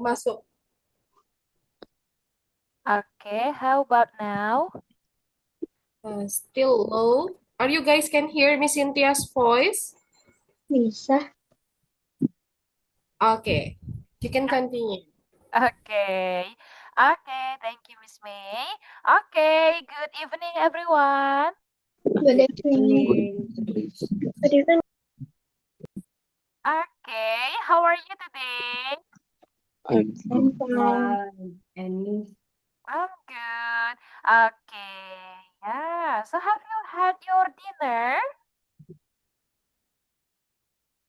masuk. Okay, how about now? Still low. Are you guys can hear Miss Cynthia's voice? Bisa. Okay, you can continue. Okay. Okay, thank you, Miss May. Okay, good evening, everyone. Good evening. Good evening. Okay, how are you today? I'm fine. I'm good. Okay, yeah. So have you had your dinner?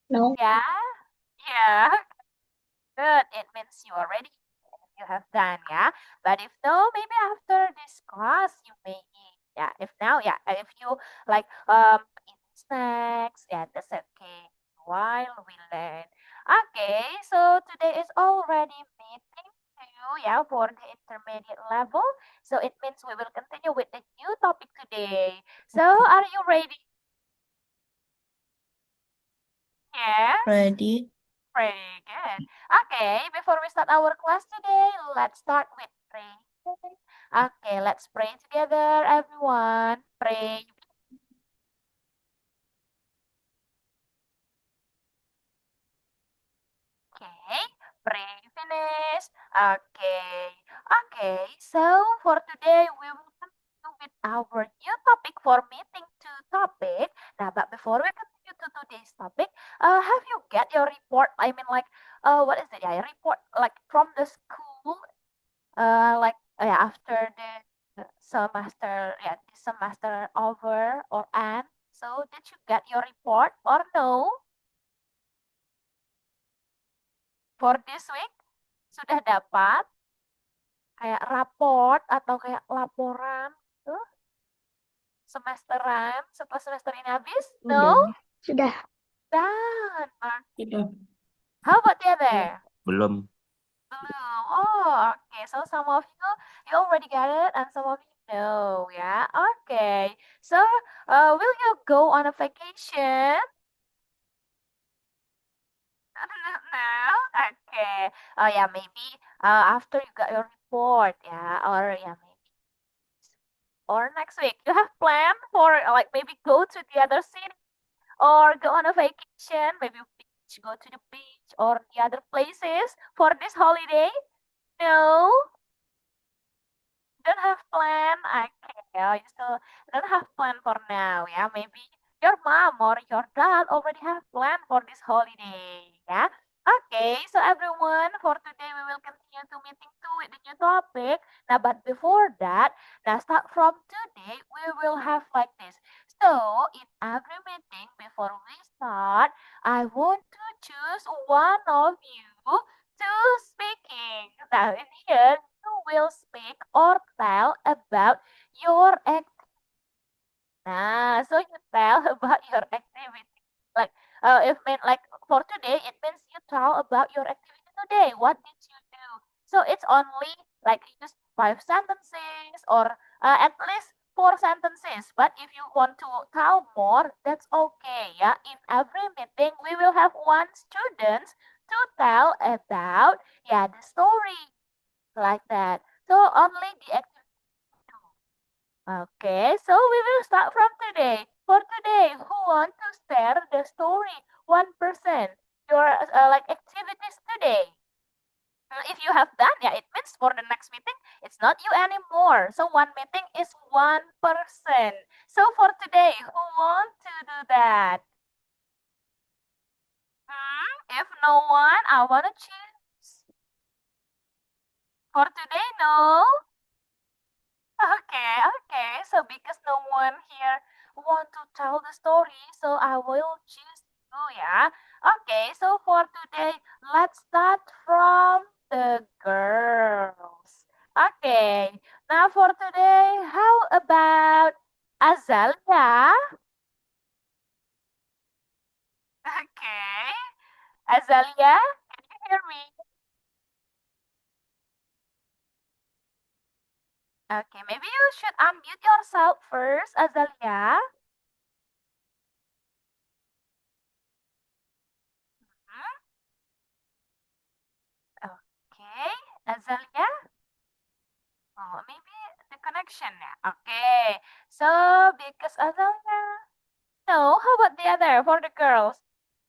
No. Yeah? Yeah. Good. It means you already you have done, yeah. But if no, maybe after this class you may eat. Yeah. If now, yeah. If you like eat snacks, yeah, that's okay. While we learn. Okay, so today is already meeting two, yeah, for the intermediate level. So it means we will continue with the new topic today. So are you ready? Yes? Ready? Pretty good. Okay, before we start our class today, let's start with praying. Okay, let's pray together, everyone. Pray. Okay, pray finish. Okay, okay. So for today, we will continue with our new topic for meeting two topic. Now, but before we continue to today's topic, have you get your report? I mean, like, what is it? Yeah, report like from the school. Like yeah, after the semester, yeah, this semester over or end. So did you get your report or no for this week? Sudah dapat kayak raport atau kayak laporan tuh semesteran setelah semester ini habis? No? Udah. Sudah. Done. Sudah. How about the other? Belum. Belum. Oh, okay. So some of you already got it, and some of you know. Yeah. Okay. So, will you go on a vacation? No. Okay. Oh yeah, maybe after you got your report, yeah, or yeah, maybe or next week. You have planned for like maybe go to the other city or go on a vacation, maybe beach, go to the beach or the other places for this holiday? No. Don't have plan. Okay, you still don't have plan for now. Yeah, maybe your mom or your dad already have plan for this holiday. Yeah. Okay, so everyone, for today we will continue to meeting two with the new topic. Now, but before that, now start from today, we will have like this. So, in every meeting, before we start, I want to choose one of you to speaking. Now, in here, you will speak or tell about your Nah, so you tell about your activity. Like, if mean like for today, it means you tell about your activity today. What did you do? So it's only like just 5 sentences or at least 4 sentences. But if you want to tell more, that's okay. Yeah, in every meeting, we will have one student to tell about the story like that. So only the Okay, so we will start from today. For today, who want to share the story? 1%. Your like activities today. If you have done, yeah, it means for the next meeting, it's not you anymore. So one meeting is 1%. So for today, who want to do that? If no one, I want to choose. For today, no. Okay, okay. So because no one here want to tell the story, so I will choose you, yeah. Okay, so for today, let's start from the girls. Okay, now for today, how about Azalia? Okay, Azalia, can you hear me? Okay, maybe you should unmute yourself first, Azalia. Hmm? Azalea? Oh, maybe the connection. Yeah. Okay. So because Azalea. No, how about the other for the girls?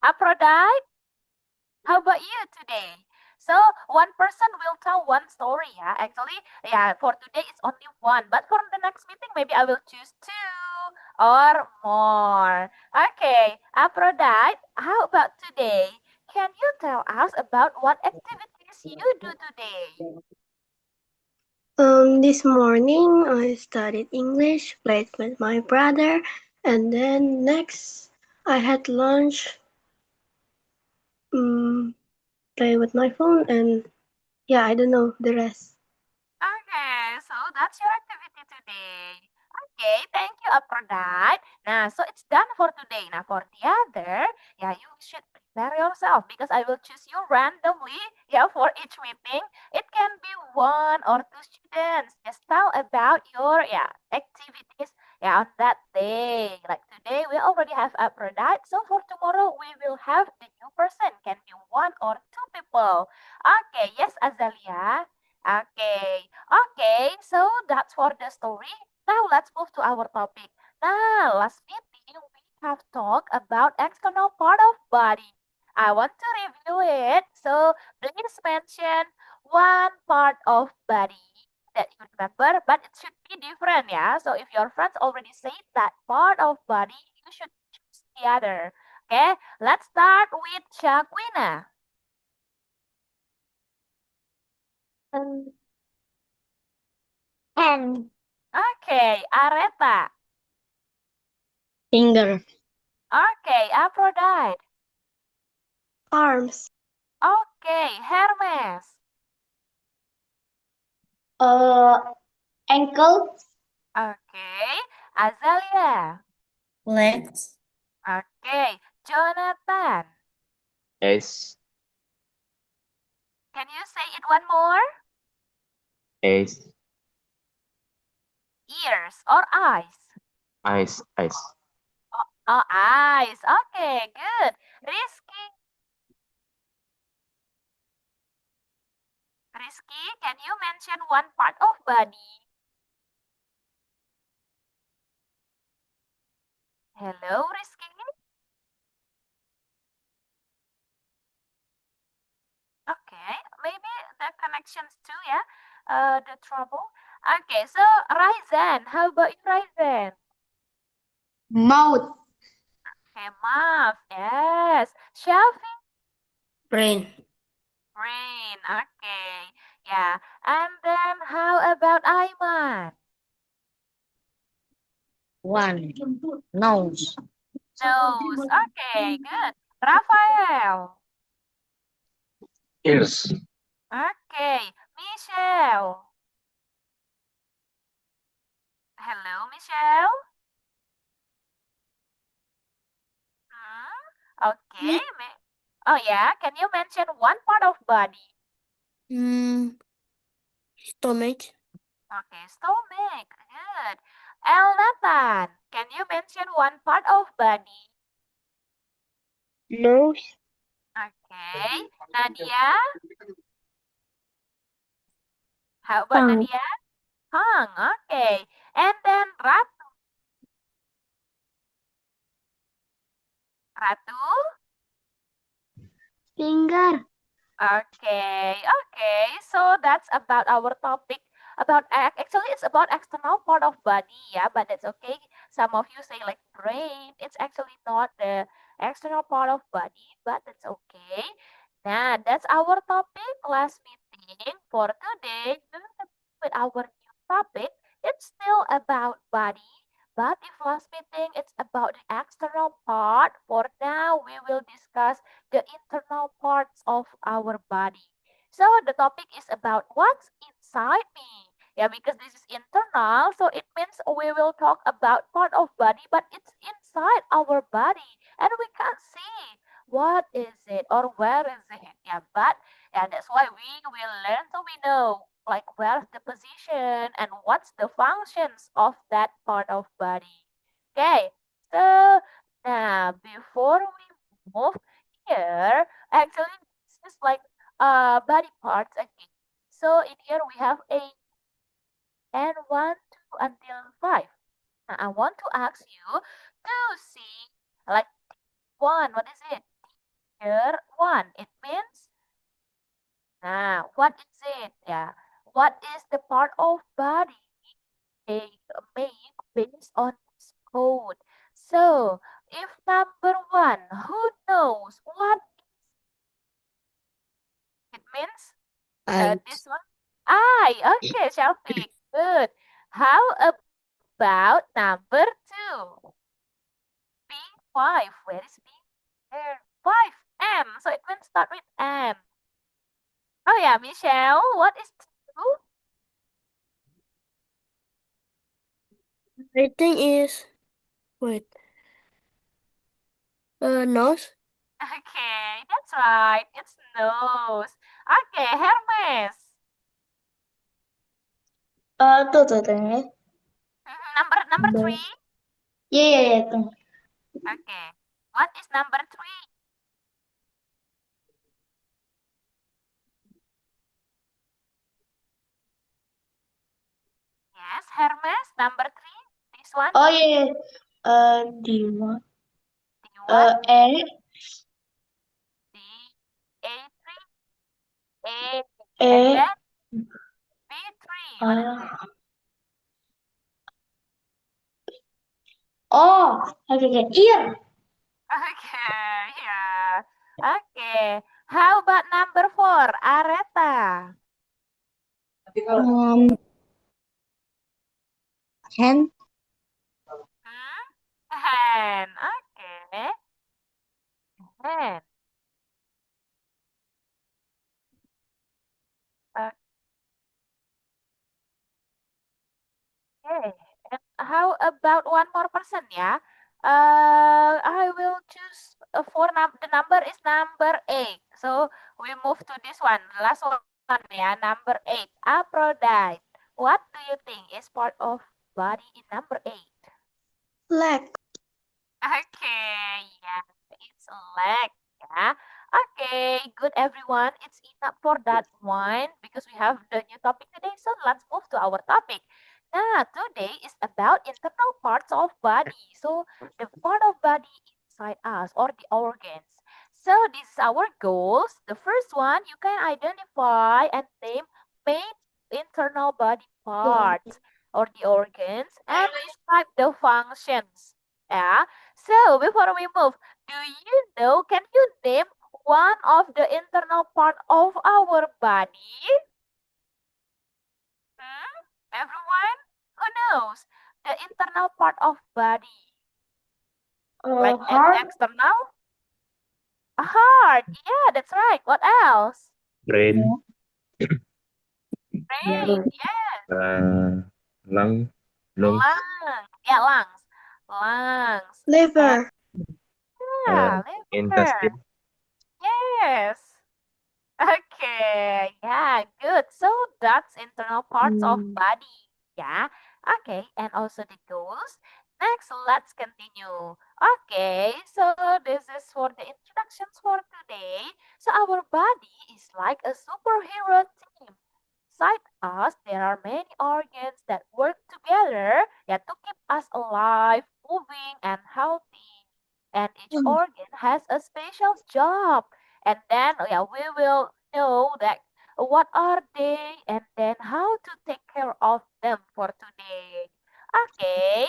Aphrodite? How about you today? So one person will tell one story, yeah. Actually, yeah, for today it's only one. But for the next meeting, maybe I will choose two or more. Okay, Aphrodite, how about today? Can you tell us about what activities you do today? This morning I studied English, played with my brother, and then next I had lunch, play with my phone, and yeah, I don't know the rest. Okay, so that's your activity today. Okay, thank you, Aphrodite. Nah, so it's done for today. Now, for the other, yeah, you should prepare yourself because I will choose you randomly, yeah, for each meeting. It can be one or two students. Just tell about your, yeah, activities, yeah, on that day. Like today, we already have Aphrodite. So for tomorrow, we will have the new person. Can be one or two people. Okay, yes, Azalia. Okay. Okay, so that's for the story. Now let's move to our topic. Now, last meeting we have talked about external part of body. I want to review it. So please mention one part of body that you remember, but it should be different, yeah. So if your friends already say that part of body, you should choose the other. Okay, let's start with Shaquina. Um, and Okay, Areta. finger, Okay, Aphrodite. arms, Okay, Hermes. uh, ankle, Okay, Azalia. legs, Okay, Jonathan. S Can you say it one more? S Ears or eyes? eyes Oh, eyes. Okay, good. Rizky. Rizky, can you mention one part of body? Hello, Rizky. Okay, maybe the connections too, yeah. The trouble. Okay, so Raizan, how about you, Raizan? mouth, Okay, mouth. Yes. Shafi, brain, brain. Okay. Yeah. And then how about Aiman? one, nose, Nose. Okay, good. Rafael. ears Okay. Michelle. Hello, Michelle. Hmm? Okay. Oh yeah. Can you mention one part of body? stomach, Okay, stomach. Good. El Nathan. Can you mention one part of body? nose, Okay. Nadia. How about tongue, Nadia? Tongue. Okay. And then Ratu. Ratu. finger, Okay. Okay. So that's about our topic. Actually, it's about external part of body, yeah, but that's okay. Some of you say like brain. It's actually not the external part of body, but that's okay. Nah, that's our topic last meeting for today. With our new topic, it's still about body. But if last meeting it's about the external part, for now we will discuss the internal parts of our body. So the topic is about what's inside me. Yeah, because this is internal, so it means we will talk about part of body, but it's inside our body, and we can't see what is it or where is it. Yeah, but yeah, that's why we will learn so we know like where's the position and what's the functions of that part of body. Okay, so now before we move here, actually, this is like body parts again. So in here we have 8 and 1, 2 until 5. Now I want to ask you to see like 1. What is it? Here 1. It means, now what is it? Yeah. What is the part of body they make based on this code? So if number 1, who knows what it means? This one? Eye. Okay, Shafiq. Good. How about number 2? B5. Where is B? There. 5. M. So it means start with M. Oh yeah, Michelle. What is 2? I think is nose. Okay, that's right. It's nose. Okay, Hermes. Tuh. Number 3. Iya, tuh. Okay. What is number 3? Yes, Hermes. Number 3. This one. Oh iya. D1. D1. E. D. A3. A. E. And then B3. What is it? Oh, okay. Ear. Okay, yeah. Okay. How about number 4, Areta? Hand. Hand. Okay. Hand. Okay. And how about one more person, ya? I will choose for the number is number 8. So we move to this one. The last one, ya, number 8. Aphrodite. What do you think is part of body in number 8? Leg. Okay, yeah, it's a leg, yeah. Okay, good everyone. It's enough for that one because we have the new topic today. So let's move to our topic. Now, today is about internal parts of body. So the part of body inside us or the organs. So this is our goals. The first one, you can identify and name main internal body parts or the organs and describe the functions. Yeah. So before we move, do you know, can you name one of the internal part of our body? Everyone? Who knows? The internal part of body. Like Heart. external? A heart. Yeah, that's right. What else? Brain, Brain. Yes. lung, lungs, Lungs. Yeah, lungs. Lungs. Liver. Yeah, liver. intestine, Yes. Okay, yeah, good. So that's internal parts of body. Yeah. Okay, and also the goals. Next, let's continue. Okay, so this is for the introductions for today. So our body is like a superhero team. Inside us, there are many organs that work together, yeah, to keep us alive, moving, and healthy. And each organ has a special job. And then, yeah, we will know that what are they and then how to take care of them for today. Okay,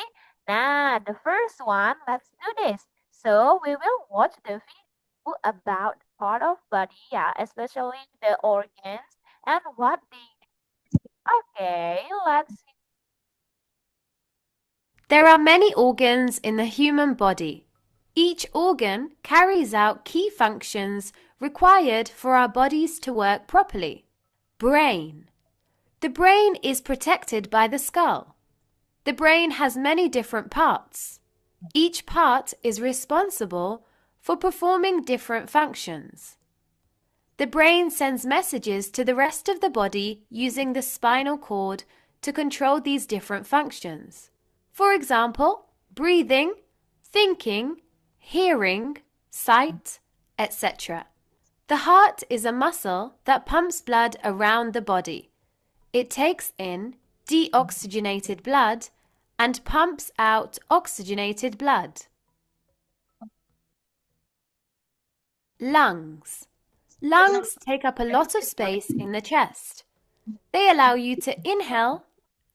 now the first one, let's do this. So we will watch the video about part of body, yeah, especially the organs and what they do. Okay, let's see. There are many organs in the human body. Each organ carries out key functions required for our bodies to work properly. Brain. The brain is protected by the skull. The brain has many different parts. Each part is responsible for performing different functions. The brain sends messages to the rest of the body using the spinal cord to control these different functions. For example, breathing, thinking, hearing, sight, etc. The heart is a muscle that pumps blood around the body. It takes in deoxygenated blood and pumps out oxygenated blood. Lungs. Lungs take up a lot of space in the chest. They allow you to inhale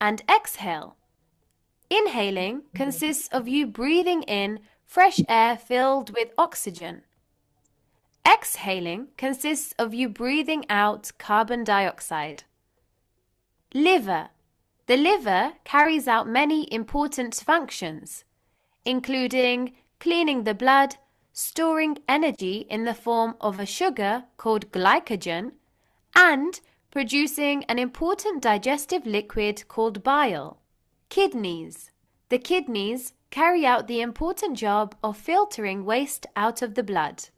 and exhale. Inhaling consists of you breathing in fresh air filled with oxygen. Exhaling consists of you breathing out carbon dioxide. Liver. The liver carries out many important functions, including cleaning the blood, storing energy in the form of a sugar called glycogen, and producing an important digestive liquid called bile. Kidneys. The kidneys carry out the important job of filtering waste out of the blood.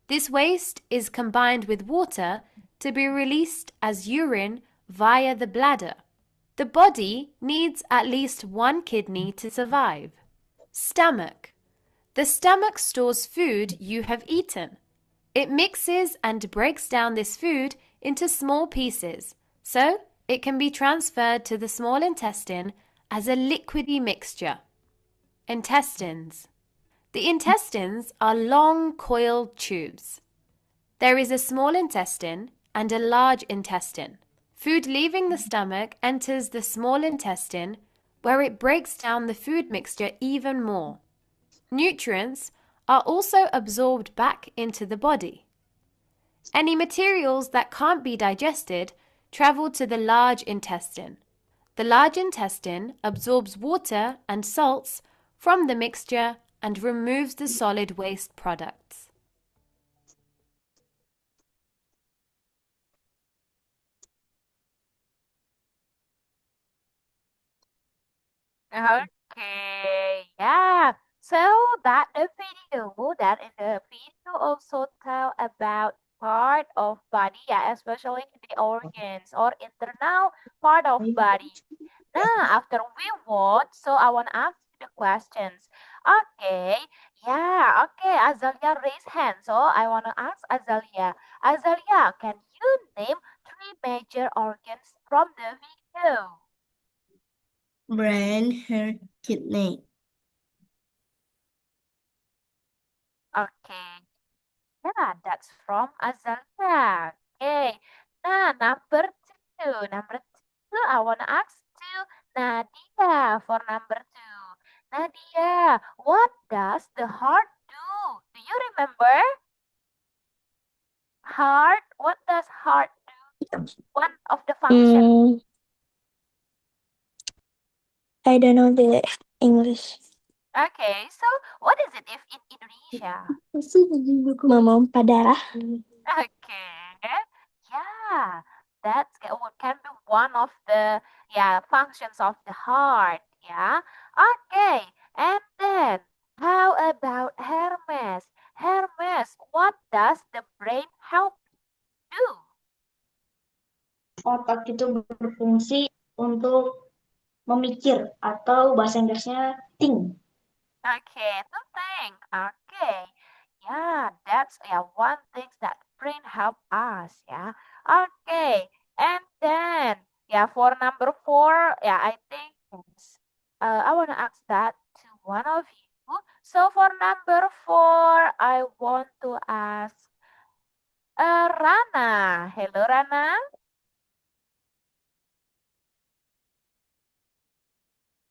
This waste is combined with water to be released as urine via the bladder. The body needs at least one kidney to survive. Stomach. The stomach stores food you have eaten. It mixes and breaks down this food into small pieces, so it can be transferred to the small intestine as a liquidy mixture. Intestines. The intestines are long coiled tubes. There is a small intestine and a large intestine. Food leaving the stomach enters the small intestine, where it breaks down the food mixture even more. Nutrients are also absorbed back into the body. Any materials that can't be digested travel to the large intestine. The large intestine absorbs water and salts from the mixture and removes the solid waste products. Okay, yeah. So that the video also tell about part of body, yeah, especially the organs or internal part of body. Now, after we vote, so I want to ask you the questions. Okay, yeah, okay. Azalia raised hand, so I want to ask Azalia. Azalia, can you name 3 major organs from the video? Brain, heart, kidney. Okay, yeah, that's from Azalia. Okay, now number two, I want to ask to Nadia for number 2. Nadia, what does the heart do? Do you remember? Heart, what does heart do? One of the functions. I don't know the English. Okay, so what is it if in Indonesia? Memompa darah. Okay, yeah, that can be one of the functions of the heart. Yeah, okay, and then how about Hermes? Hermes, what does the brain help do? Otak itu berfungsi untuk memikir atau bahasa Inggrisnya think. Okay, to think. Okay, yeah, that's one thing that brain help us. Yeah. Okay, and then for number 4, I think I want to ask that to one of you. So for number 4, I want to ask Rana. Hello, Rana.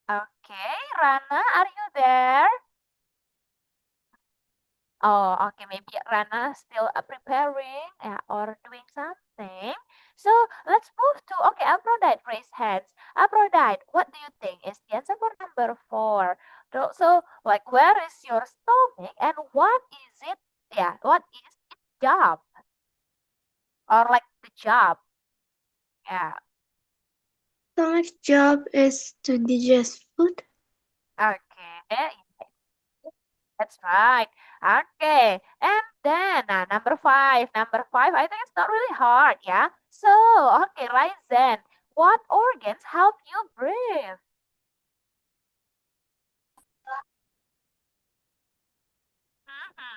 Okay, Rana, are you there? Oh, okay. Maybe Rana still preparing or doing something. So let's move to, okay, Aphrodite raise hands. Aphrodite, what do you think is the answer for number 4? So, like, where is your stomach and what is it? Yeah, what is its job? Or like the job? Yeah, Stomach's job is to digest food. okay. That's right. Okay. And then number 5. Number 5, I think it's not really hard, yeah? So, okay, Ryzen, what organs help you breathe?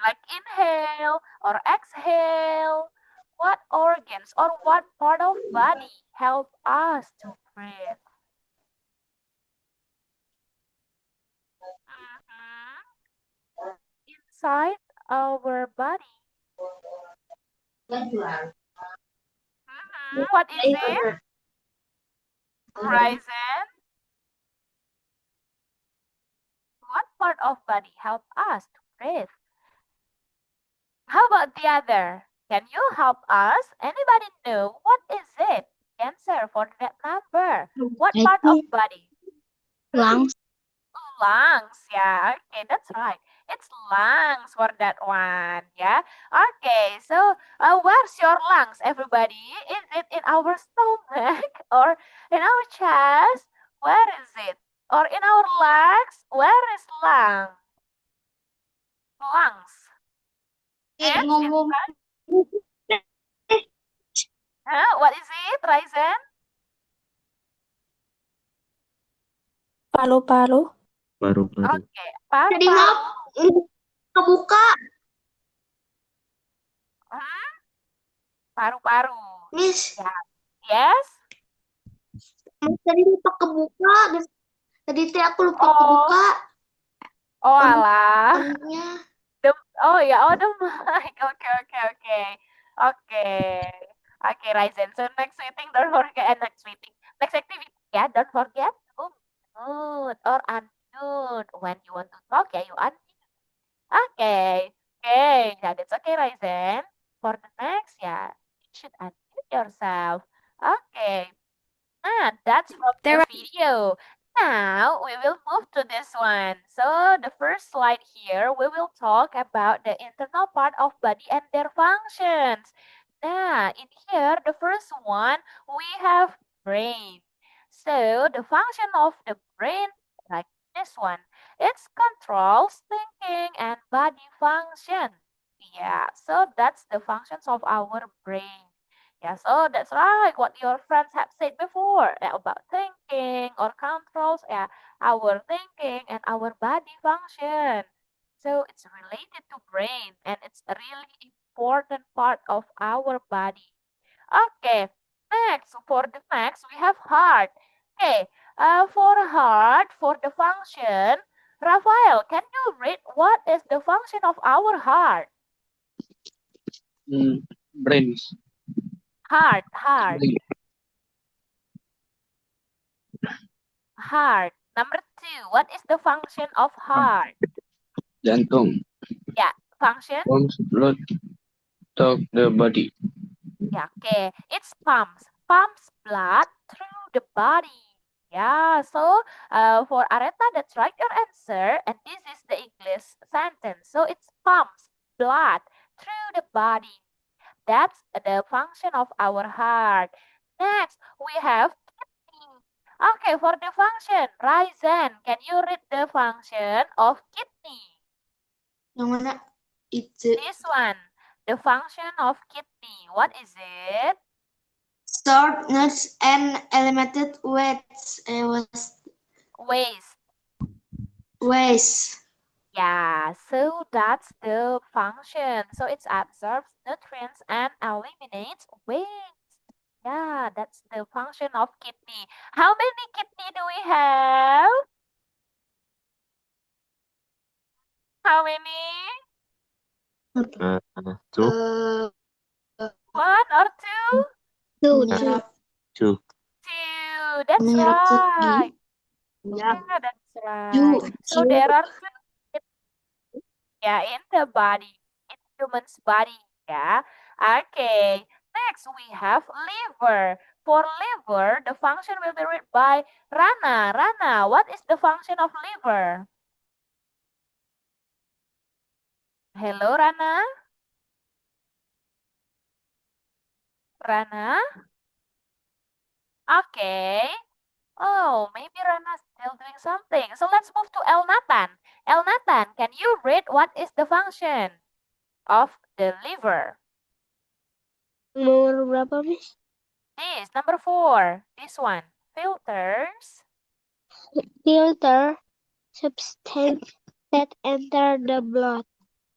Like inhale or exhale. What organs or what part of body help us to breathe? Mhm. Inside our body. What is it? Horizon. What part of body help us to breathe? How about the other? Can you help us? Anybody know what is it? Answer for that number. What I part of think body? lungs. Lungs. Yeah, okay, that's right. It's lungs for that one. Yeah. Okay, so where's your lungs, everybody? Is it in our stomach or in our chest? Where is it? Or in our legs? Where is lung? Lungs. It's Ngomong What is it, Ryzen? paru-paru. Paru-paru. Oke, Tadi paru-paru. maaf, kebuka, Hmm, paru-paru. Miss. Ya. Yes? Tadi lupa kebuka. Tadi teh aku lupa Oh, kebuka oh alah. onnya. Oh ya, oh the mic. Oke, oke, oke. Oke. Oke, Ryzen. So next meeting, don't forget, next meeting. Next activity, ya, don't forget to mute or unmute. When you want to talk, ya, you unmute. Okay. Okay. Yeah, that's okay, Ryzen. For the next, yeah, you should unmute yourself. Okay. That's from There the are video. Now we will move to this one. So the first slide here, we will talk about the internal part of body and their functions. Now, in here, the first one, we have brain. So the function of the brain, like this one, it controls thinking and body function. Yeah, so that's the functions of our brain. Yes, oh, that's right. What your friends have said before about thinking or controls, our thinking and our body function. So it's related to brain and it's a really important part of our body. Okay, next for the next we have heart. Okay, for heart for the function, Rafael, can you read what is the function of our heart? Brains. Heart. Brain. Heart. Number 2, what is the function of heart? Jantung. Yeah, function? Pumps blood to the body. Yeah, okay. It's pumps blood through the body. Yeah, so for Aretha, that's right, your answer. And this is the English sentence. So it's pumps blood through the body. That's the function of our heart. Next, we have kidney. Okay, for the function, Ryzen, can you read the function of kidney? Yang mana? It's This one, the function of kidney. What is it? stored nuts and eliminated waste. Yeah, so that's the function. So it absorbs nutrients and eliminates waste. Yeah, that's the function of kidney. How many kidney do we have? How many? Two. One or two? Two. Two. Two. That's Menyerap right. Ya. Yeah, that's right. So there are two in the body, in human's body. Yeah. Okay. Next we have liver. For liver, the function will be read by Rana. Rana, what is the function of liver? Hello, Rana. Rana. Okay. Oh, maybe Rana's still doing something. So let's move to El Nathan. El Nathan, can you read what is the function of the liver? Nomor berapa, Miss? This, number 4. This one. Filters. Filter substance that enter the blood.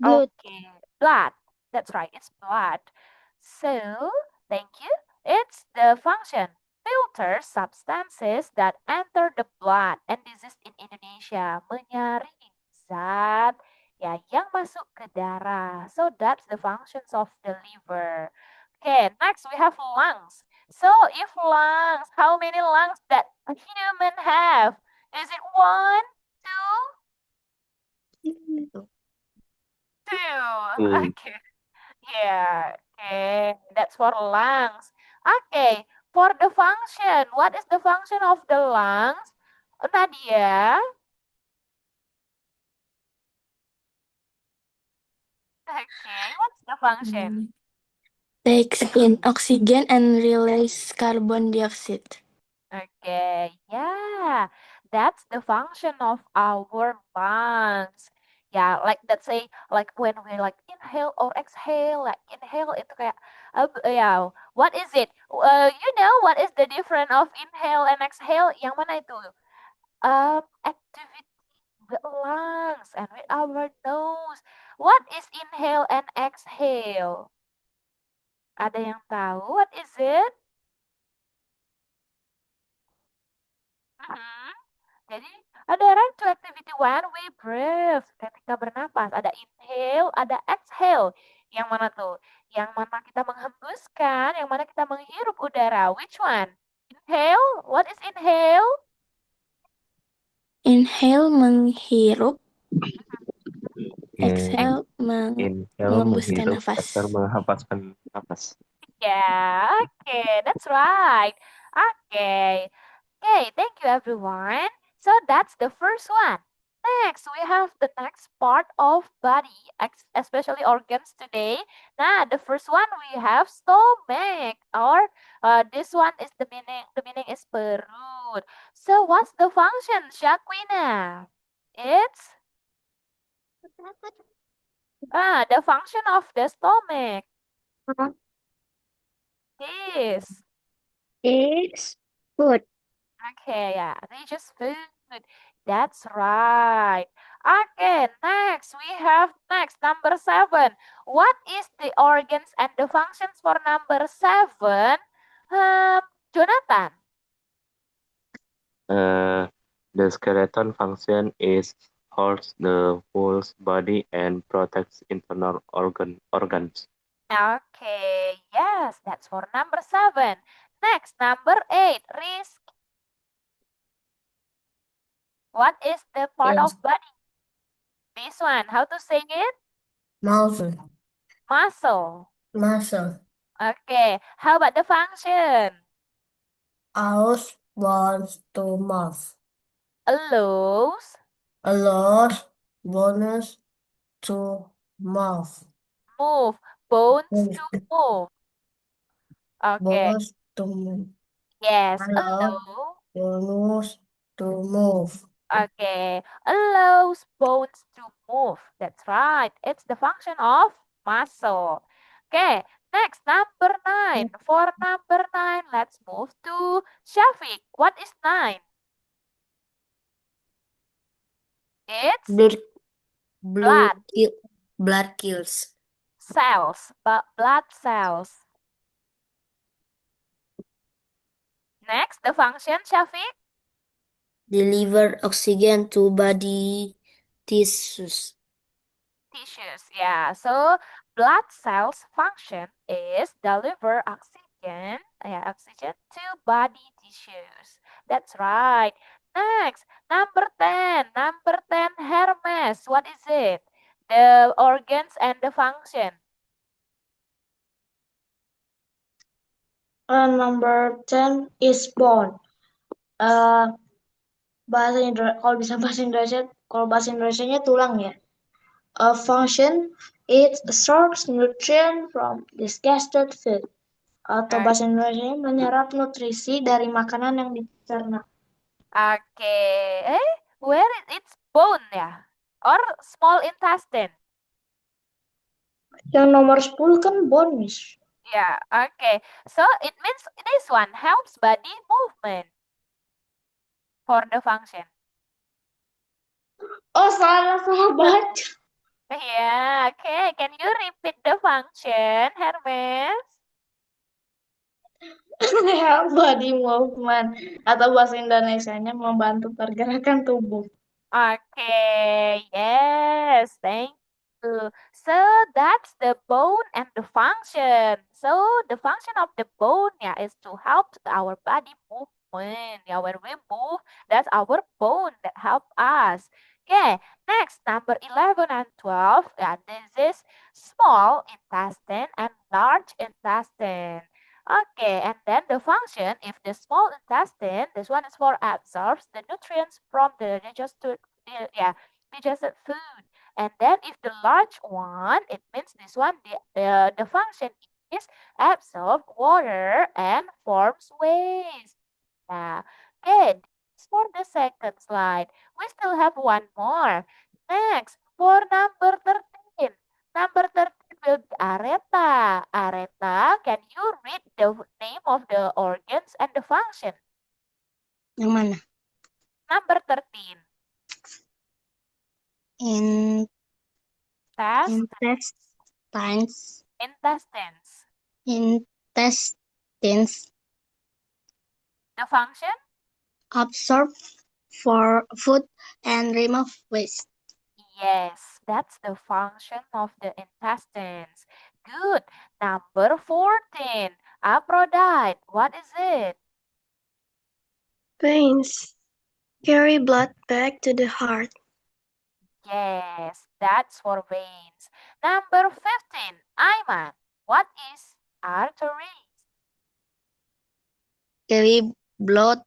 Blood. Okay, blood. That's right, it's blood. So, thank you. It's the function. Filter substances that enter the blood. And this is in Indonesia. Menyaring zat ya yang masuk ke darah. So, that's the functions of the liver. Okay, next we have lungs. So, if lungs, how many lungs that a human have? Is it 1, 2? 2. Okay. Yeah. Okay. That's for lungs. Okay. For the function, what is the function of the lungs? Nadia? Okay. What's the function? Takes in oxygen and release carbon dioxide. Okay. Yeah. That's the function of our lungs. Ya, like let's say like when we like inhale or exhale, like inhale itu kayak ya, what is it? You know what is the difference of inhale and exhale? Yang mana itu? Activity with lungs and with our nose. What is inhale and exhale? Ada yang tahu? What is it? Mhm. Jadi ada right to activity when we breathe. Ketika bernapas ada inhale, ada exhale. Yang mana tuh? Yang mana kita menghembuskan, yang mana kita menghirup udara. Which one? Inhale. What is inhale? Inhale menghirup, Yeah. exhale Inhale mengembuskan menghirup, nafas. exhale menghempaskan nafas. Yeah, okay, that's right. Okay. Okay, thank you everyone. So that's the first one. Next, we have the next part of body, especially organs today. Now, the first one we have stomach, or this one is the meaning. The meaning is perut. So, what's the function, Shaquina? It's the function of the stomach is It's food. okay, yeah, they just food. That's right. Okay, next we have number 7. What is the organs and the functions for number 7? Jonathan. The skeleton function is holds the whole body and protects internal organs. Okay, yes, that's for number 7. Next, number 8, Risk. What is the part Yes. of body? This one, how to say it? Muscle. Muscle. Okay, how about the function? Allows bones to move. Allows Bones to move. move, bones to move. Okay, To move. yes, Allow bones to move. Okay, allows bones to move. That's right. It's the function of muscle. Okay, next, number 9. For number 9, let's move to Shafiq. What is 9? It's blood Blood kills. cells, blood cells. Next, the function, Shafiq? Deliver oxygen to body tissues. Yeah, so blood cells function is deliver oxygen to body tissues. That's right. Next, number 10. Number 10, Hermes. What is it? The organs and the function. Number 10 is bone. Kalau bahasa Indonesianya tulang ya. Function, it absorbs nutrient from digested food. Atau bahasa Indonesianya menyerap nutrisi dari makanan yang dicerna. Okay. Where is its bone ya? Or small intestine? Yang nomor 10 kan bone, Miss. Yeah, okay. So it means this one helps body movement for the function. Oh, salah baca. Yeah, okay. Can you repeat the function, Hermes? Help body movement atau bahasa Indonesianya membantu pergerakan tubuh. Okay, yes, thank you. So that's the bone and the function. So the function of the bone, yeah, is to help our body movement. Yeah, when we move, that's our bone that help us. Okay, next, number 11 and 12. Yeah, this is small intestine and large intestine. Okay, and then the function, if the small intestine, this one is for absorbs the nutrients from the digested food. And then if the large one, it means this one, the function is absorb water and forms waste. Yeah. Okay, this for the second slide. We still have one more. Next, for number 13. Number 13 will be Areta. Areta, can you read the name of the organs and the function? Yang mana? Number 13. In Test. intestines. Intestines. Intestines The function? absorb for food and remove waste. Yes, that's the function of the intestines. Good. Number 14. Aphrodite. What is it? Veins carry blood back to the heart. Yes, that's for veins. Number 15. Aiman. What is arteries? Carry blood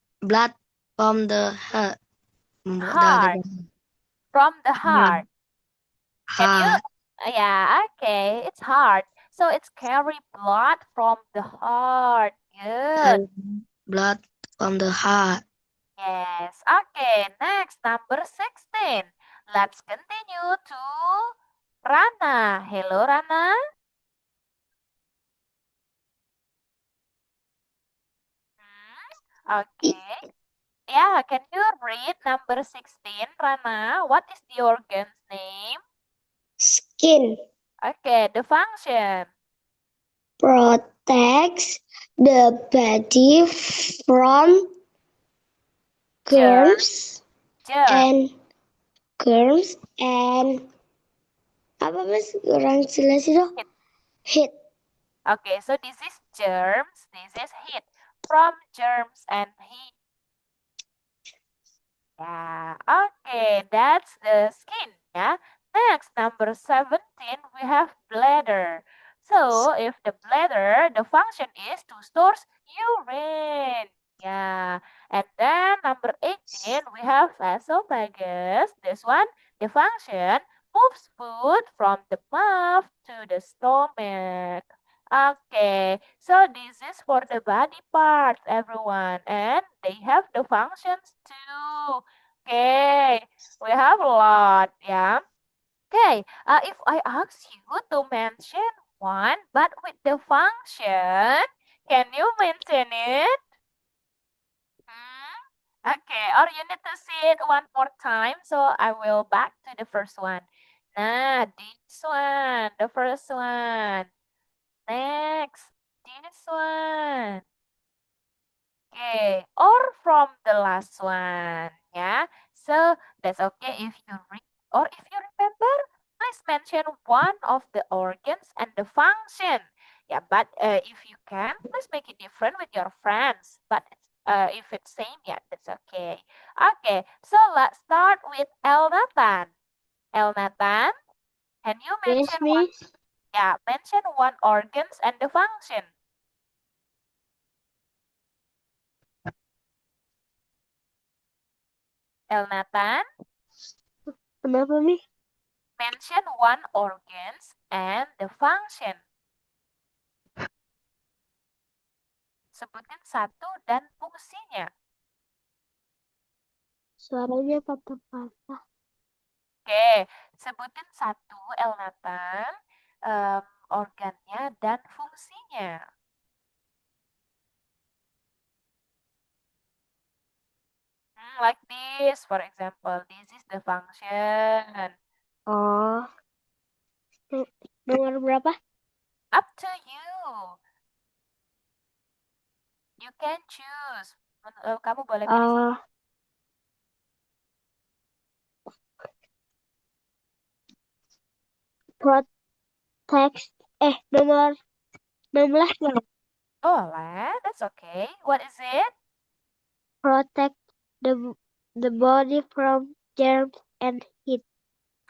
from the heart. Heart. From the heart. Can you? Heart. Yeah, okay. It's hard. So it's carry blood from the heart. Good. Blood from the heart. Yes. Okay, next, number 16. Let's continue to Rana. Hello, Rana. Okay. Yeah, can you read number 16, Rana? What is the organ's name? Skin Okay, the function. protects the body from germs Germ. and apa mas kurang jelas itu heat. Okay, so this is germs, this is heat. From germs and heat. Yeah, okay, that's the skin, yeah. Next, number 17, we have bladder. So, if the bladder, the function is to store urine. Yeah, and then number 18, we have esophagus. This one, the function moves food from the mouth to the stomach. Okay, so this is for the body parts, everyone, and they have the functions too. Okay, we have a lot, yeah. Okay, if I ask you to mention one, but with the function, can you mention it? Okay, or you need to see it one more time, so I will back to the first one. Nah, this one, the first one. Next, this one. Okay, or from the last one, yeah. So that's okay if you read or if you remember, please mention one of the organs and the function. Yeah, but if you can, please make it different with your friends. But if it's same, yeah, that's okay. Okay, so let's start with Elnathan. Elnathan, can you mention one? Yeah, mention one organs and the function. Elnathan, Kenapa nih? mention one organs and the function. Sebutin satu dan fungsinya. Suaranya patah-patah. Oke, sebutin satu, Elnathan, organnya dan fungsinya. Like this, for example, this is the function. Oh, Nomor berapa? Up to you. You can choose. Kamu boleh pilih. Protect. Nomor 16 lah. Boleh, that's okay. What is it? Protect the body from germs and heat.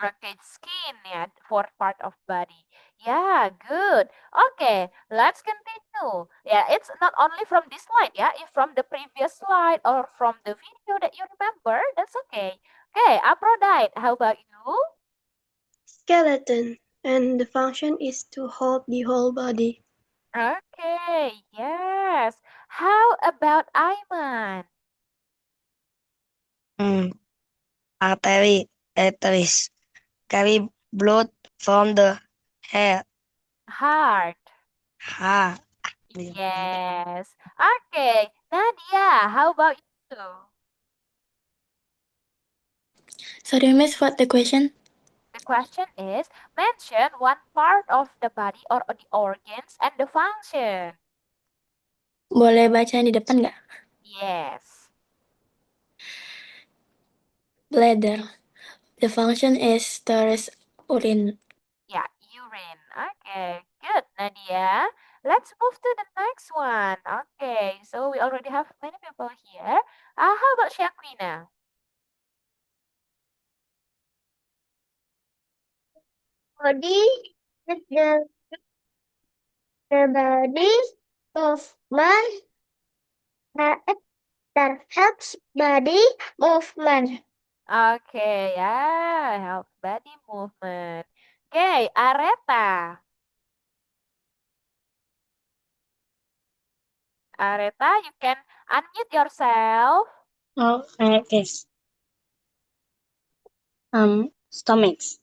Okay, skin, yeah, fourth part of body. Yeah, good. Okay, let's continue. Yeah, it's not only from this slide, yeah. If from the previous slide or from the video that you remember, that's okay. Okay, Aphrodite, how about you? Skeleton, and the function is to hold the whole body. Okay, yes. How about Aiman? Arteries carry blood from the head. Heart. Heart. Yes. Okay, Nadia, how about you? Sorry, Miss, what the question? The question is, mention one part of the body or the organs and the function. Boleh baca di depan nggak? Yes. Bladder. The function is stores urine. Yeah, urine. Okay, good, Nadia. Let's move to the next one. Okay, so we already have many people here. How about Shaquina? Body is the body of man that helps body movement. Okay, yeah, help body movement. Okay, Areta. Areta, you can unmute yourself. Yes. Stomachs.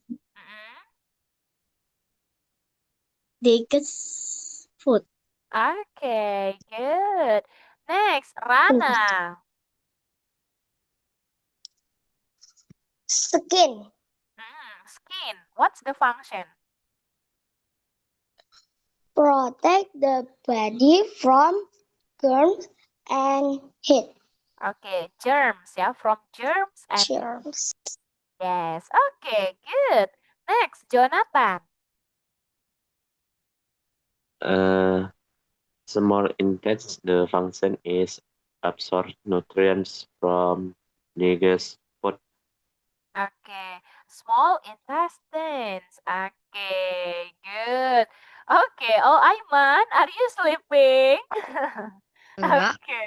Digest food. Okay, good. Next, Rana. Skin. Skin. What's the function? Protect the body from germs and heat. Okay, germs, yeah, from germs and Germs. yes. Okay, good. Next, Jonathan. Small intestines, the function is absorb nutrients from digested food. Okay, small intestines. Okay, good. Okay, oh, Aiman, are you sleeping? Enggak. Okay,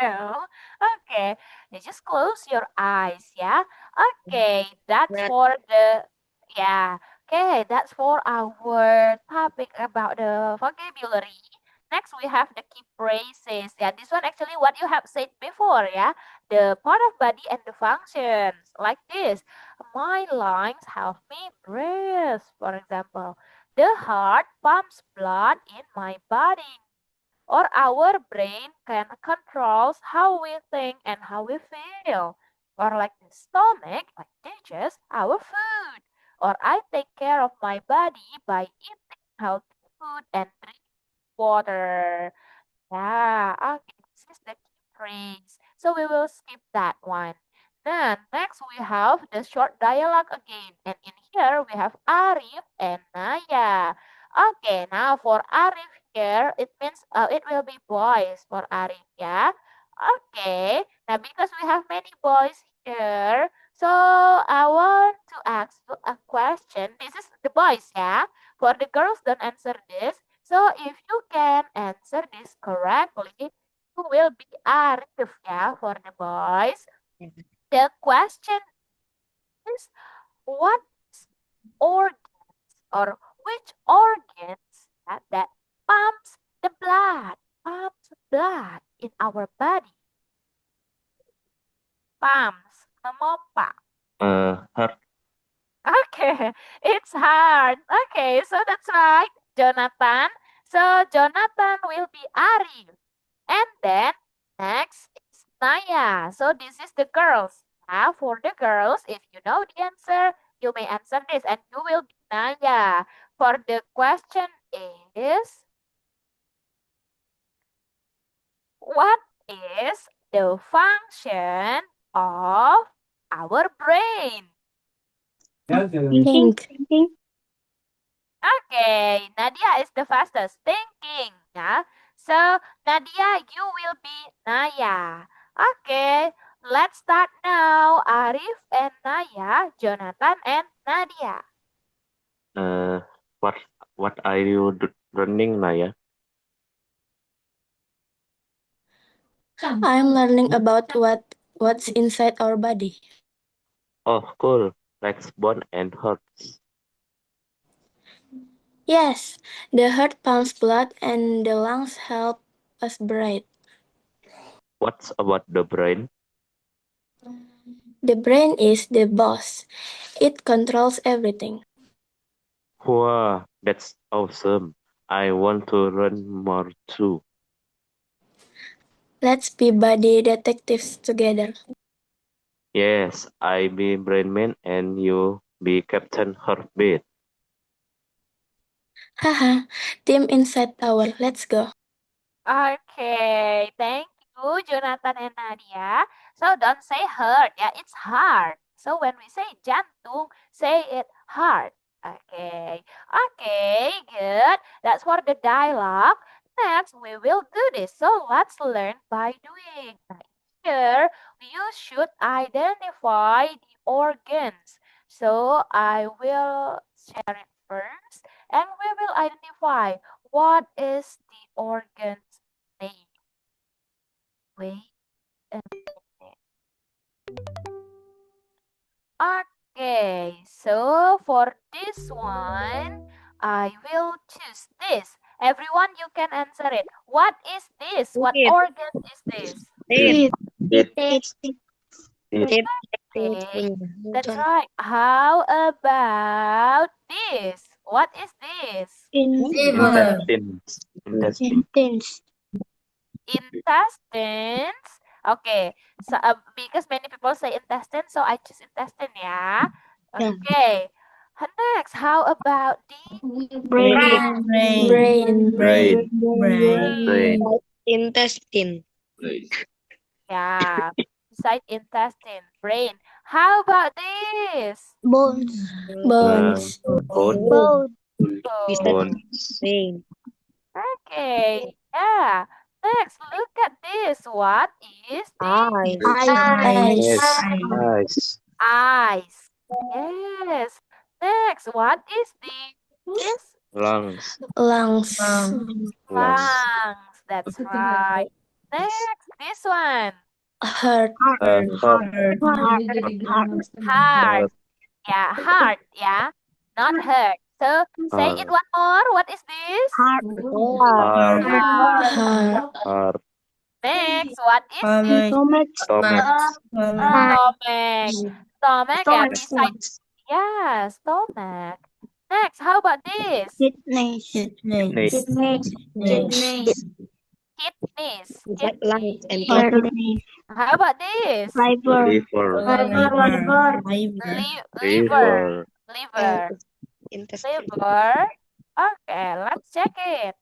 no. Okay, you just close your eyes, yeah? Okay, that's That- for the, yeah. Okay, that's for our topic about the vocabulary. Next, we have the key phrases. Yeah, this one actually what you have said before, yeah? The part of body and the functions, like this. My lungs help me breathe, for example. The heart pumps blood in my body. Or our brain can controls how we think and how we feel. Or like the stomach, like digests our food. Or I take care of my body by eating healthy food and drink water. Yeah, okay, this is the key phrase. So we will skip that one. Then next we have the short dialogue again. And in here we have Arif and Naya. Okay, now for Arif here, it means it will be boys for Arif, yeah? Okay, now because we have many boys here, so I want to ask you a question. This is the boys, yeah? For the girls, don't answer this. So if you can answer this correctly, you will be Arif, yeah, for the boys. The question is, what organs or which organs that pumps the blood in our body? Pumps, memompa. Heart. Okay, it's hard. Okay, so that's right, Jonathan. So Jonathan will be Arif. And then next is Naya. So this is the girls. Now for the girls, if you know the answer, you may answer this and you will be Naya. For the question is, what is the function of our brain? Think. Okay, Nadia is the fastest. Thinking. Yeah. So, Nadia, you will be Naya. Okay, let's start now. Arif and Naya, Jonathan and Nadia. Uh, what what are you running, Naya? I'm learning about what's inside our body. Oh, cool. Legs, bone, and hearts. Yes, the heart pumps blood and the lungs help us breathe. What's about the brain? The brain is the boss. It controls everything. Wow, that's awesome. I want to learn more too. Let's be body detectives together. Yes, I be Brainman and you be Captain Heartbeat. Haha, Team Inside Tower, let's go. Okay, thank you, Jonathan and Nadia. So don't say heart, yeah, it's heart. So when we say jantung, say it heart. Okay, okay, good. That's for the dialogue. Next, we will do this. So let's learn by doing. Here, you should identify the organs. So I will share it first, and we will identify what is the organ's name. Wait a minute. Okay, so for this one, I will choose this. Everyone, you can answer it. What is this? What Teeth. organ is this? Teeth. Teeth. Teeth. Okay, that's right. How about this? What is this? Intestines. Intestine. Intestines. Okay, so because many people say intestine, so I choose intestine, yeah. Yeah. Okay. Next, how about the Brain. Brain. Brain. brain? Brain. Intestine. Yeah, beside intestine, brain. How about this? Bones. Bones. Bone. Bone. Bone. Bones. Brain. Okay, yeah. Next, look at this. What is the Eyes. Yes. Eyes. Eyes. eyes? Yes. Next, what is this? Lungs. Lungs. Lungs. Lungs. That's right. Next, this one. Heart. Heart. Heart. Heart. Yeah, heart. Yeah, not heart. So say it Heart. one more. What is this? Heart. Heart. Heart. Next, what is this? Stomach. Stomach. Stomach. Stomach. Yeah, beside. Yeah, stomach. Next, how about this? Kidneys. Kidney. Kidneys. Lungs and Kidneys. How about this? liver. Liver. Liver. Liver. Intestine. Liver. Okay, let's check it.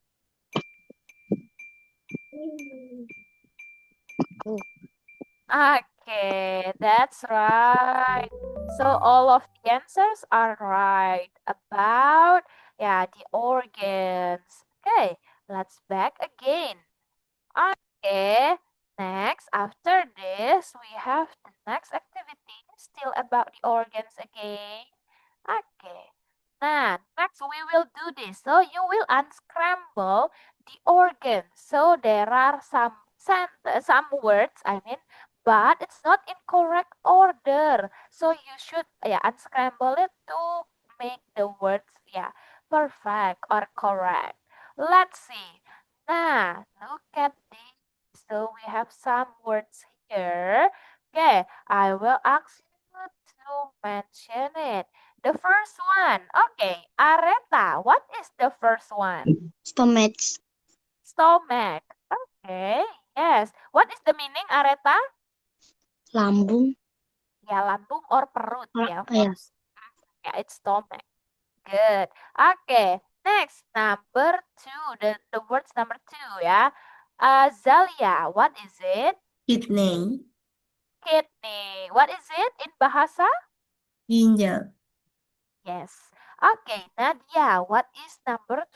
Okay, that's right. So all of the answers are right about the organs. Okay, let's back again. Okay, next after this we have the next activity still about the organs again. Okay. Nah, next we will do this. So you will unscramble the organs. So there are some words, but it's not in correct order. So you should unscramble it to make the words perfect or correct. Let's see. Nah, look at this. So we have some words here. Okay, I will ask you to mention it. The first one. Okay, Areta, what is the first one? Stomach. Stomach. Okay, yes. What is the meaning, Areta? Lambung. Ya, lambung or perut. Ya, of Yeah. course. Yeah, it's stomach. Good. Okay. Next, number 2. The words number 2 ya. Zalia, what is it? Kidney. Kidney. What is it in bahasa? Ginjal. Yes. Okay, Nadia, what is number 3?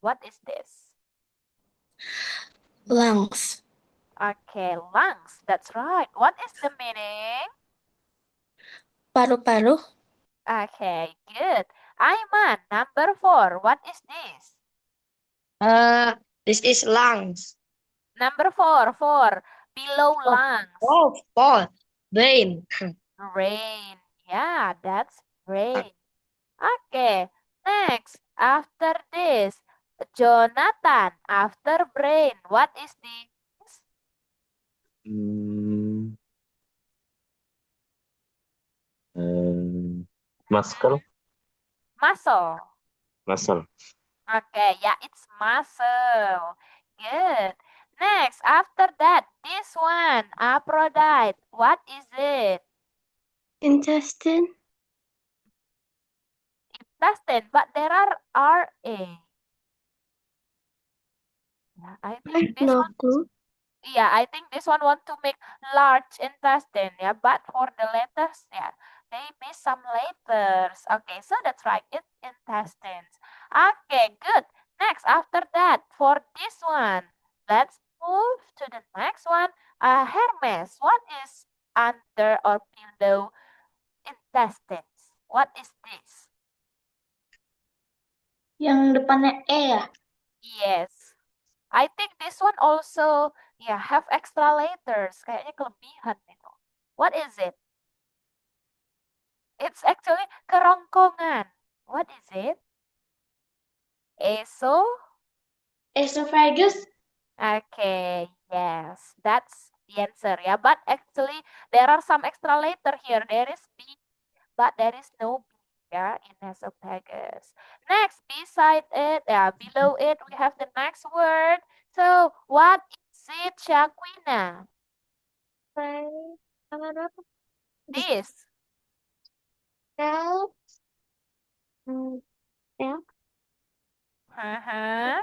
What is this? Lungs. Okay, lungs. That's right. What is the meaning? Paru-paru. Okay, good. Aiman, number 4. What is this? This is lungs. Number 4, 4. Below Oh, lungs. Oh, four. Brain. Brain. Yeah, that's brain. Okay, next. After this, Jonathan, after brain, what is this? Muscle. Muscle. Muscle. Okay, yeah, it's muscle. Good. Next, after that, this one, Aphrodite. What is it? Intestine. Intestine, but there are RA. Yeah, I I think have this no one, clue. yeah, I think this one want to make large intestine, yeah, but for the letters, yeah, they miss some letters. Okay, so that's right, it's intestines. Okay, good. Next, after that, for this one, let's move to the next one. Hermes, what is under or below intestines? What is this? Yang depannya E ya? Yes. I think this one also, yeah, have extra letters. Kayaknya kelebihan itu. What is it? It's actually kerongkongan. What is it? Eso? Esophagus? Okay, yes, that's the answer. Yeah, but actually there are some extra letter here. There is B, but there is no B. Yeah, in esophagus. Next, beside it, yeah, below it, we have the next word. So, what is it, Shaquina? This. Uh-huh.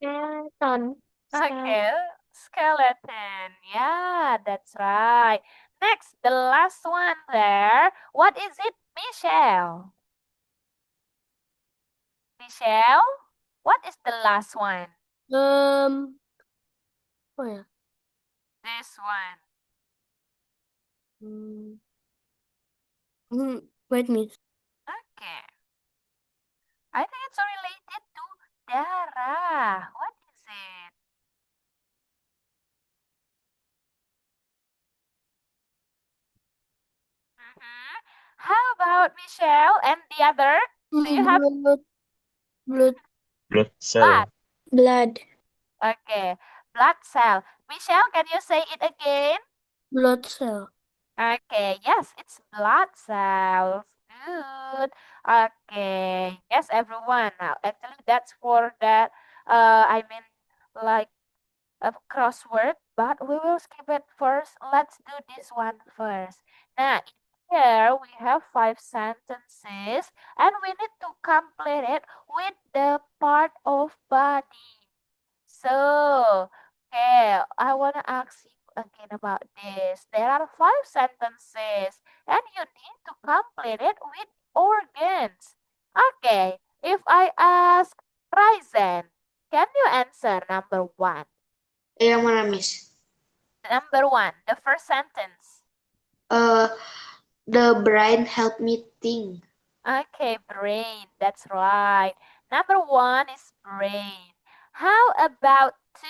Skeleton. Okay, skeleton. Yeah, that's right. Next, the last one there. What is it, Michelle? Michelle, what is the last one? Oh ya. This one. Wait, Miss. Okay. I think it's related to darah. What is it? How about Michelle and the other? Do you have Blood. Blood cell. Blood. Okay, blood cell. Michelle, can you say it again? Blood cell. Okay, yes, it's blood cells. Good. Okay, yes, everyone. Now, actually, that's for that. I mean, like a crossword, but we will skip it first. Let's do this one first. Now, here we have 5 sentences, and we need to complete it with the part of body. So, okay, I want to ask you again about this. There are 5 sentences, and you need to complete it with organs. Okay, if I ask Ryzen, can you answer number 1? Yang mana, Miss? Number 1, the first sentence. The brain help me think. Okay, brain, that's right. Number 1 is brain. How about 2,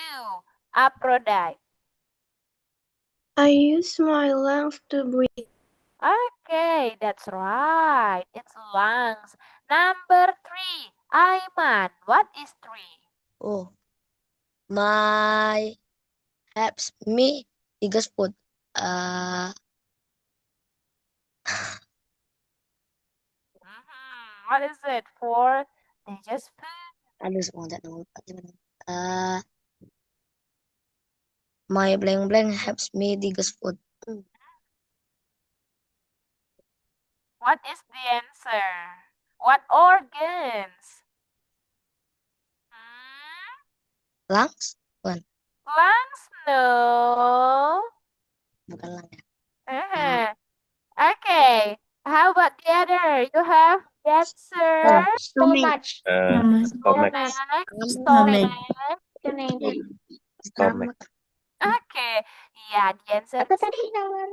Aphrodite? I use my lungs to breathe. Okay, that's right. It's lungs. Number 3, Aiman. What is 3? Oh, my helps me digest food. What is it? 4, digest food. Aduh, semua tak tahu. My blank blank helps me digest food. What is the answer? What organs? Lungs? Bukan. Lungs? No. Bukan lung ya. Uh-huh. Okay. How about the other? You have the answer? Stomach. Stomach. Stomach. Stomach. Okay. Yeah, the answer Apa is tadi nomor?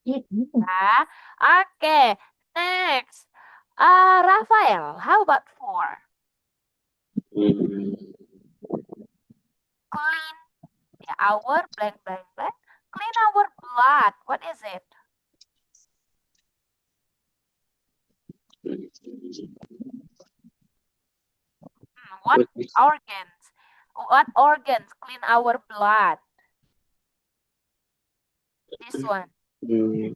yeah. Okay. Next. Raphael, how about 4? Clean our blank blank blank. Clean our blood. What is it? What organs? What organs clean our blood? This one. Mhm.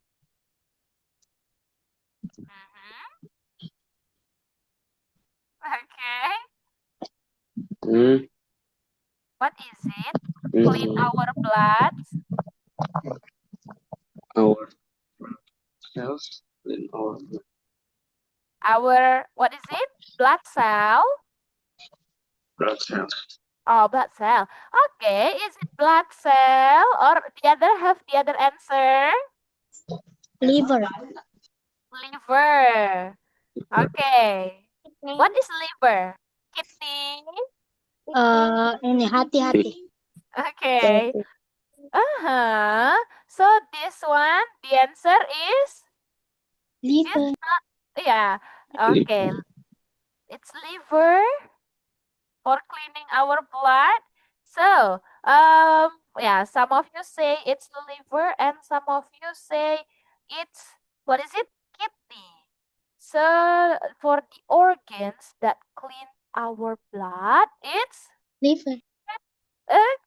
Okay. What is it? Clean our blood. Our cells clean our Our, what is it? Blood cell? blood cells. Oh, blood cell. Okay, is it blood cell or the other have the other answer? Liver. Liver. Okay. What is liver? Kidney. Ini hati-hati. Okay. So this one, the answer is Liver. yeah. Okay. It's liver for cleaning our blood. So, yeah, some of you say it's the liver and some of you say it's, what is it? Kidney. So, for the organs that clean our blood, it's Liver.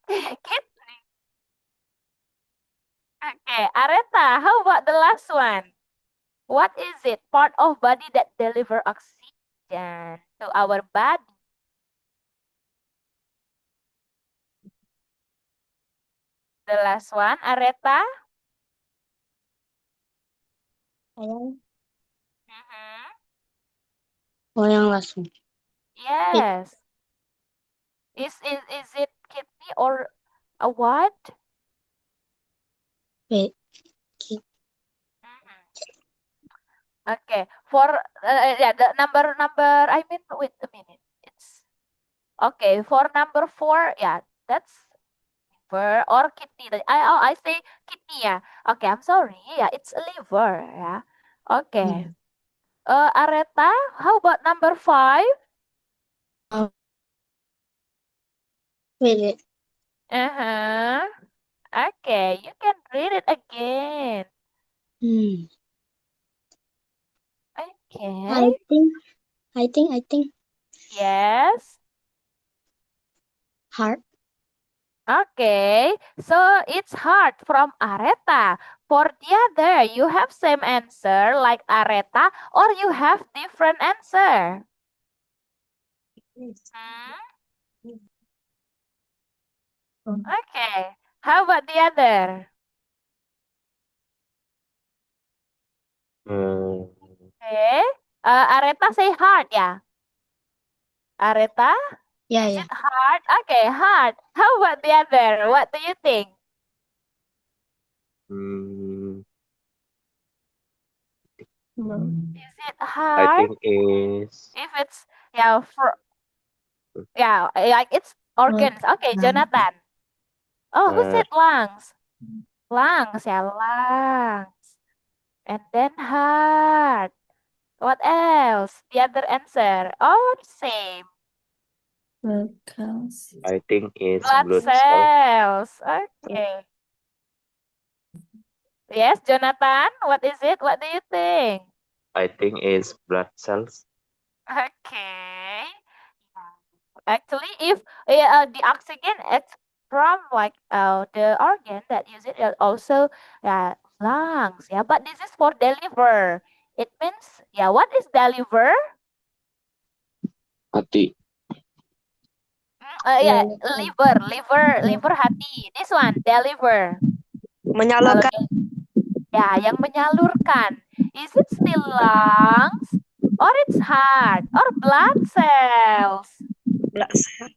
kidney. Okay, Areta, how about the last one? What is it? Part of body that deliver oxygen to our body. The last one, Areta. Ayang. Oh, yang last one. Yes. Is it kidney or a what? Wait. Okay. For yeah, the number I mean, wait a minute. It's okay. For number 4, yeah, that's liver or kidney. I say kidney, yeah. Okay, I'm sorry. Yeah, it's liver, yeah. Okay. Areta, how about number 5? Wait. Okay, you can read it again. Okay. I think. Yes. Heart. Okay, so it's heart from Areta. For the other, you have same answer like Areta or you have different answer? Okay, how about the other? Okay, Areta say heart ya? Areta? Yeah, Is it heart? Okay, heart. How about the other? What do you think? Is it I heart? think is If it's like it's organs. Okay, Jonathan. Oh, who said lungs? Lungs, yeah, lungs. And then heart. What else? The other answer. Oh, same. I think is Blood blood cells. cells. Okay. Yes, Jonathan, what is it? What do you think? I think is blood cells. Okay. Actually, if the oxygen it's from like the organ that use it also lungs, yeah. But this is for the liver. It means what is the liver? Hati. Liver hati. This one, the liver. Menyalurkan. Ya, yang menyalurkan. Is it still lungs or its heart, or blood cells? Blood cell.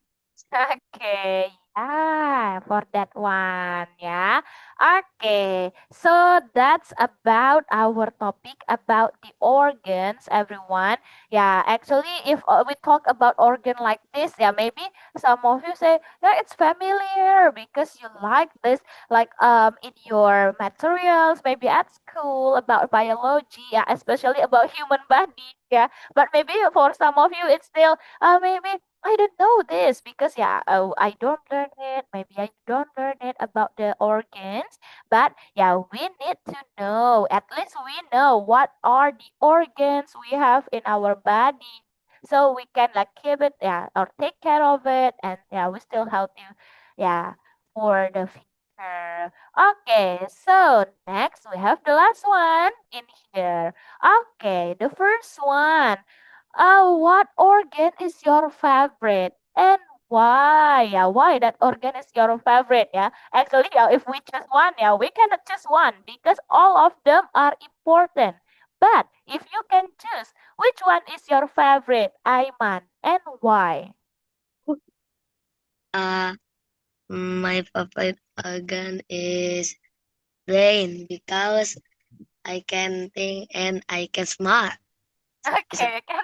Okay, yeah, for that one, yeah. Okay, so that's about our topic about the organs, everyone. Yeah, actually, if we talk about organ like this, yeah, maybe some of you say, yeah, it's familiar because you like this, like in your materials, maybe at school about biology, yeah, especially about human body, yeah. But maybe for some of you, it's still maybe I don't know this because yeah, I don't learn it. Maybe I don't learn it about the organs, but yeah, we need to know. At least we know what are the organs we have in our body, so we can like keep it, yeah, or take care of it, and yeah, we still healthy, yeah, for the future. Okay, so next we have the last one in here. Okay, the first one. What organ is your favorite and why? Yeah, why that organ is your favorite? Yeah, actually, yeah, if we choose one, yeah, we cannot choose one because all of them are important. But if you can choose, which one is your favorite, Aiman, and why? Uh, my favorite organ is brain because I can think and I can smart. Okay, okay,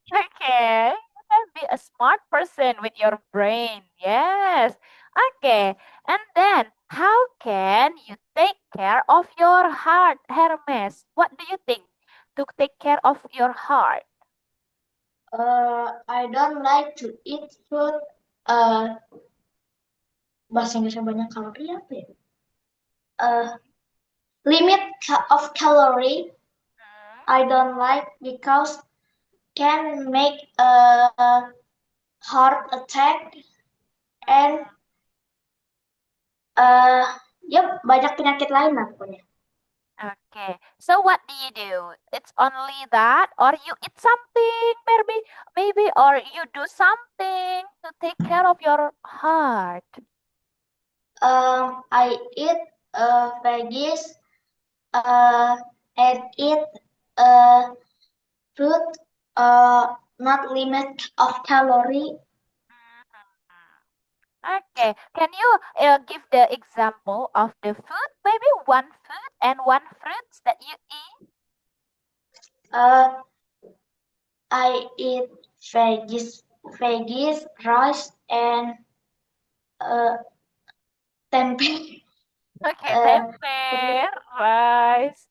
you can be a smart person with your brain. Yes. Okay. And then, how can you take care of your heart, Hermes? What do you think to take care of your heart? I don't like to eat food. Uh, bahasa Inggrisnya banyak kalori apa ya? Limit of calorie. I don't like because can make a heart attack and banyak penyakit lain lah pokoknya. Okay. So what do you do? It's only that, or you eat something, maybe, or you do something to take care of your heart. I eat veggies and eat fruit not limit of calorie. Okay, can you give the example of the food? Maybe one food and one fruits that you eat? I eat veggies, rice, and tempe. Okay, tempe, rice.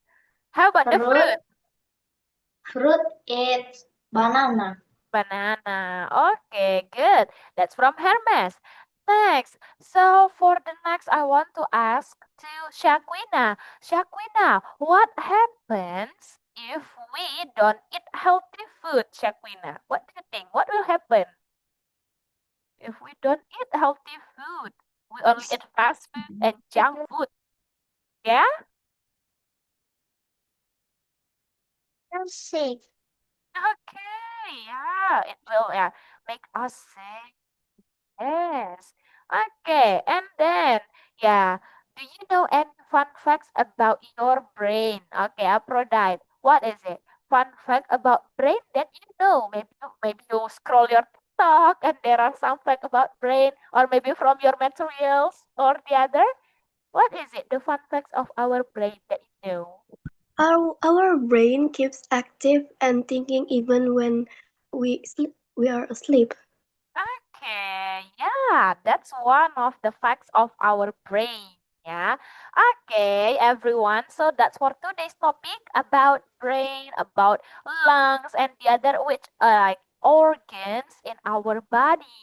How about the fruit? Fruit is banana. Banana. Okay, good. That's from Hermes. Next. So for the next, I want to ask to Shaquina. Shaquina, what happens if we don't eat healthy food, Shaquina? What do you think? What will happen if we don't eat healthy food? We only eat fast food and junk food. Yeah? I'm sick. Okay, yeah. It will make us sick. Yes. Okay. And then, yeah. Do you know any fun facts about your brain? Okay, Aphrodite. What is it? Fun fact about brain that you know. Maybe you scroll your TikTok and there are some fact about brain, or maybe from your materials or the other. What is it? The fun facts of our brain that you know. Our brain keeps active and thinking even when we are asleep. Okay, yeah, that's one of the facts of our brain. Yeah. Okay, everyone. So that's for today's topic about brain, about lungs, and the other which are like organs in our body.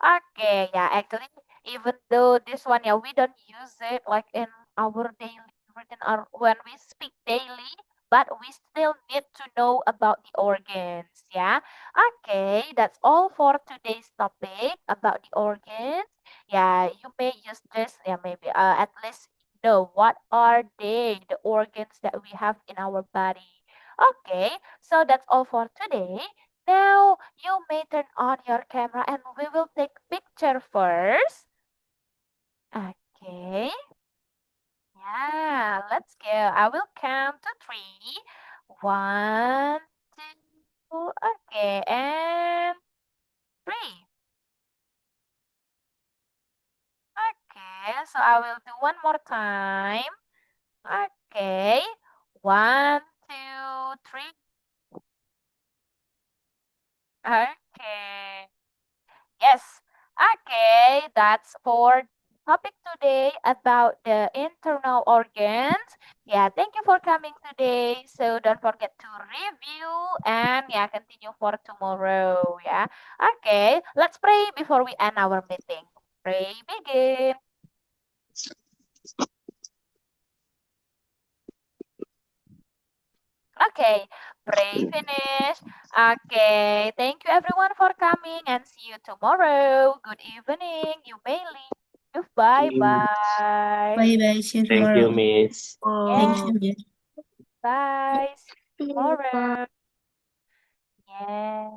Okay, yeah, actually, even though this one, yeah, we don't use it like in our daily routine or when we speak daily, but we still need to know about the organs. Yeah. Okay, that's all for today's topic about the organs. Yeah, you may use this, yeah, maybe at least know what are the organs that we have in our body. Okay, so that's all for today. Now you may turn on your camera and we will take picture first. Okay. Yeah, let's go. I will count to three. One, two, Okay, and 3. Okay, so I will do one more time. Okay, 1, 2, 3. Okay. Yes. Okay, that's for topic today about the internal organs. Yeah, thank you for coming today. So don't forget to review and yeah, continue for tomorrow. Yeah. Okay, let's pray before we end our meeting. Pray begin. Okay, pray finish. Okay, thank you everyone for coming and see you tomorrow. Good evening. You may leave. Bye-bye. Bye-bye. See you Thank you, tomorrow. Miss. Thank Yes, you, Miss. bye. See you Bye. tomorrow. Yeah.